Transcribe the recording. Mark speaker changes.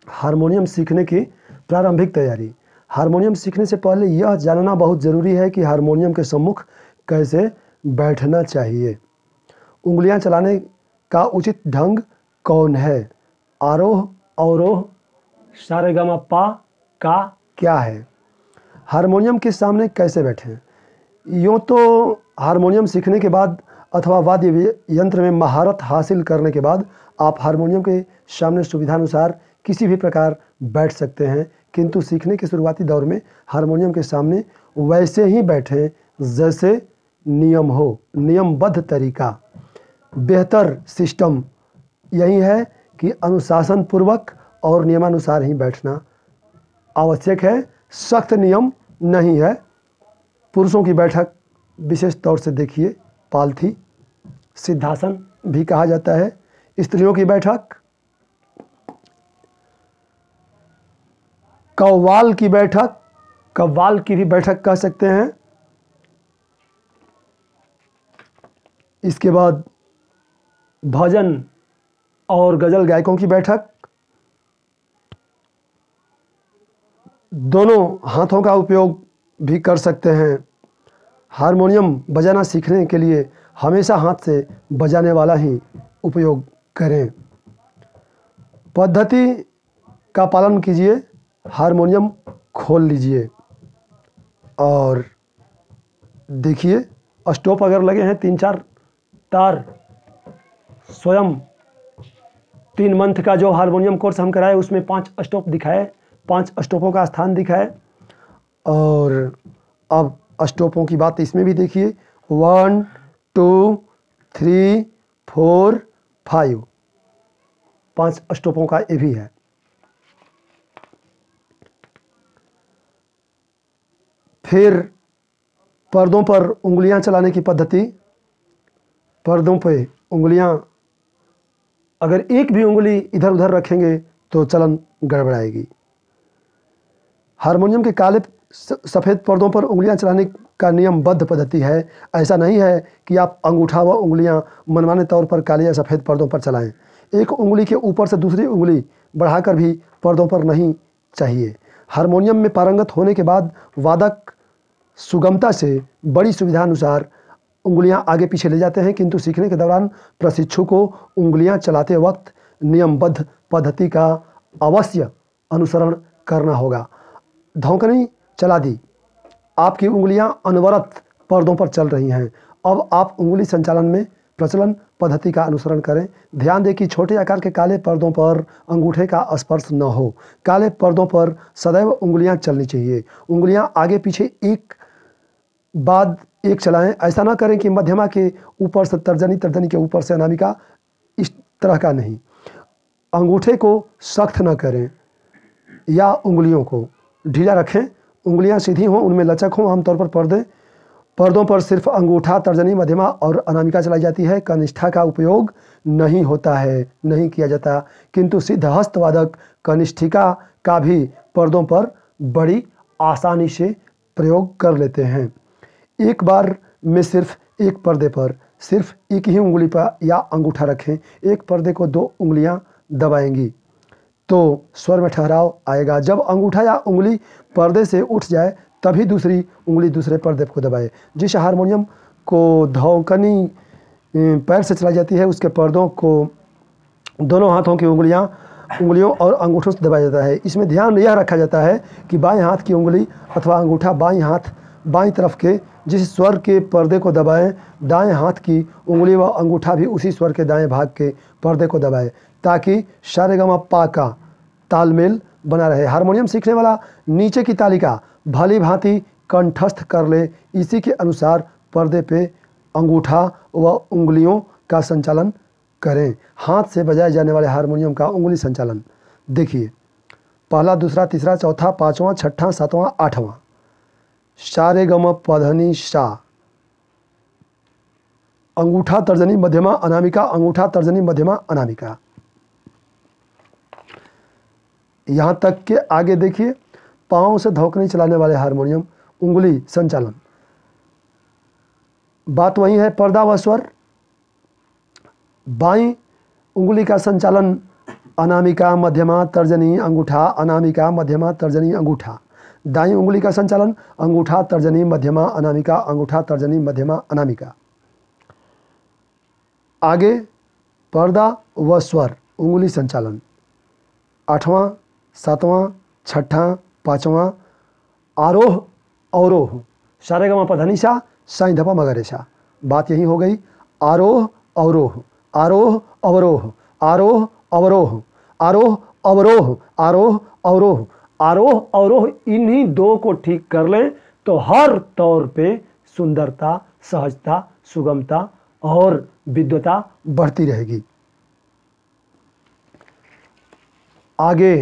Speaker 1: Harmonium सीखने की प्रारंभिक तैयारी। हारमोनियम सीखने से पहले यह जानना बहुत ज़रूरी है कि हारमोनियम के सम्मुख कैसे बैठना चाहिए। उंगलियां चलाने का उचित ढंग कौन है? आरोह, अवरोह, सारेगामापा का क्या है? हारमोनियम के सामने कैसे बैठें? यूँ तो हारमोनियम सीखने के बाद अथवा वाद्य यंत्र में महारत हासिल करने के बाद आप हारमोनियम के सामने सुविधानुसार किसी भी प्रकार बैठ सकते हैं, किंतु सीखने के शुरुआती दौर में हारमोनियम के सामने वैसे ही बैठें जैसे नियम हो, नियमबद्ध तरीका। बेहतर सिस्टम यही है कि अनुशासन पूर्वक और नियमानुसार ही बैठना आवश्यक है। सख्त नियम नहीं है। पुरुषों की बैठक विशेष तौर से देखिए, पालथी सिद्धासन भी कहा जाता है। स्त्रियों की बैठक कव्वाल की बैठक, कव्वाल की भी बैठक कह सकते हैं। इसके बाद भजन और गज़ल गायकों की बैठक, दोनों हाथों का उपयोग भी कर सकते हैं। हारमोनियम बजाना सीखने के लिए हमेशा हाथ से बजाने वाला ही उपयोग करें। पद्धति का पालन कीजिए। हारमोनियम खोल लीजिए और देखिए, स्टॉप अगर लगे हैं 3-4 तार, स्वयं 3 मंथ का जो हारमोनियम कोर्स हम कराए उसमें 5 स्टॉप दिखाए, 5 स्टॉपों का स्थान दिखाए। और अब स्टॉपों की बात इसमें भी देखिए, 1 2 3 4 5, 5 स्टॉपों का ये भी है। फिर पर्दों पर उंगलियां चलाने की पद्धति। पर्दों पे उंगलियां अगर एक भी उंगली इधर उधर रखेंगे तो चलन गड़बड़ाएगी। हारमोनियम के काले सफ़ेद पर्दों पर उंगलियां चलाने का नियमबद्ध पद्धति है। ऐसा नहीं है कि आप अंगूठा व उंगलियां मनमाने तौर पर काले या सफ़ेद पर्दों पर चलाएं। एक उंगली के ऊपर से दूसरी उंगली बढ़ाकर भी पर्दों पर नहीं चाहिए। हारमोनियम में पारंगत होने के बाद वादक सुगमता से बड़ी सुविधानुसार उंगलियां आगे पीछे ले जाते हैं, किंतु सीखने के दौरान प्रशिक्षु को उंगलियां चलाते वक्त नियमबद्ध पद्धति का अवश्य अनुसरण करना होगा। धौंकनी चला दी, आपकी उंगलियां अनवरत पर्दों पर चल रही हैं। अब आप उंगली संचालन में प्रचलन पद्धति का अनुसरण करें। ध्यान दें कि छोटे आकार के काले पर्दों पर अंगूठे का स्पर्श न हो। काले पर्दों पर सदैव उंगलियां चलनी चाहिए। उंगलियां आगे पीछे एक बाद एक चलाएं। ऐसा ना करें कि मध्यमा के ऊपर से तर्जनी, तर्जनी के ऊपर से अनामिका, इस तरह का नहीं। अंगूठे को सख्त न करें या उंगलियों को ढीला रखें। उंगलियां सीधी हों, उनमें लचक हो। आमतौर पर पर्दों पर सिर्फ अंगूठा, तर्जनी, मध्यमा और अनामिका चलाई जाती है। कनिष्ठा का उपयोग नहीं होता है, नहीं किया जाता, किंतु सिद्धहस्त वादक कनिष्ठिका का भी पर्दों पर बड़ी आसानी से प्रयोग कर लेते हैं। एक बार में सिर्फ एक पर्दे पर सिर्फ एक ही उंगली पर या अंगूठा रखें। एक पर्दे को 2 उंगलियां दबाएंगी तो स्वर में ठहराव आएगा। जब अंगूठा या उंगली पर्दे से उठ जाए तभी दूसरी उंगली दूसरे पर्दे को दबाए। जिस हारमोनियम को धौंकनी पैर से चलाई जाती है उसके पर्दों को दोनों हाथों की उंगलियों और अंगूठों से दबाया जाता है। इसमें ध्यान यह रखा जाता है कि बाएं हाथ की उंगली अथवा अंगूठा बाईं तरफ के जिस स्वर के पर्दे को दबाएं, दाएं हाथ की उंगली व अंगूठा भी उसी स्वर के दाएं भाग के पर्दे को दबाए, ताकि सारेगामापा का तालमेल बना रहे। हारमोनियम सीखने वाला नीचे की तालिका भली भांति कंठस्थ कर ले। इसी के अनुसार पर्दे पे अंगूठा व उंगलियों का संचालन करें। हाथ से बजाए जाने वाले हारमोनियम का उंगली संचालन देखिए, पहला, दूसरा, तीसरा, चौथा, 5वां, 6वां, 7वां, 8वां। सारेगमपधनी सा, अंगूठा, तर्जनी, मध्यमा, अनामिका, अंगूठा, तर्जनी, मध्यमा, अनामिका। यहाँ तक के आगे देखिए, पाँव से धौंकनी चलाने वाले हारमोनियम उंगली संचालन। बात वही है, पर्दा व स्वर। बाईं उंगली का संचालन अनामिका मध्यमा तर्जनी अंगूठा, अनामिका मध्यमा तर्जनी अंगूठा। दाईं उंगली का संचालन अंगूठा तर्जनी मध्यमा अनामिका, अंगूठा तर्जनी मध्यमा अनामिका। आगे पर्दा व स्वर उंगली संचालन 8वां, 7वां, 6ठा, 5वां, आरोह अवरोह, सारेगामा पधनिसा साईं धपा मगरेसा। बात यही हो गई। आरोह अवरोह, आरोह अवरोह, आरोह अवरोह, आरोह अवरोह, आरोह अवरोह, आरोह अवरोह। इन्हीं दो को ठीक कर लें तो हर तौर पे सुंदरता, सहजता, सुगमता और विद्वता बढ़ती रहेगी। आगे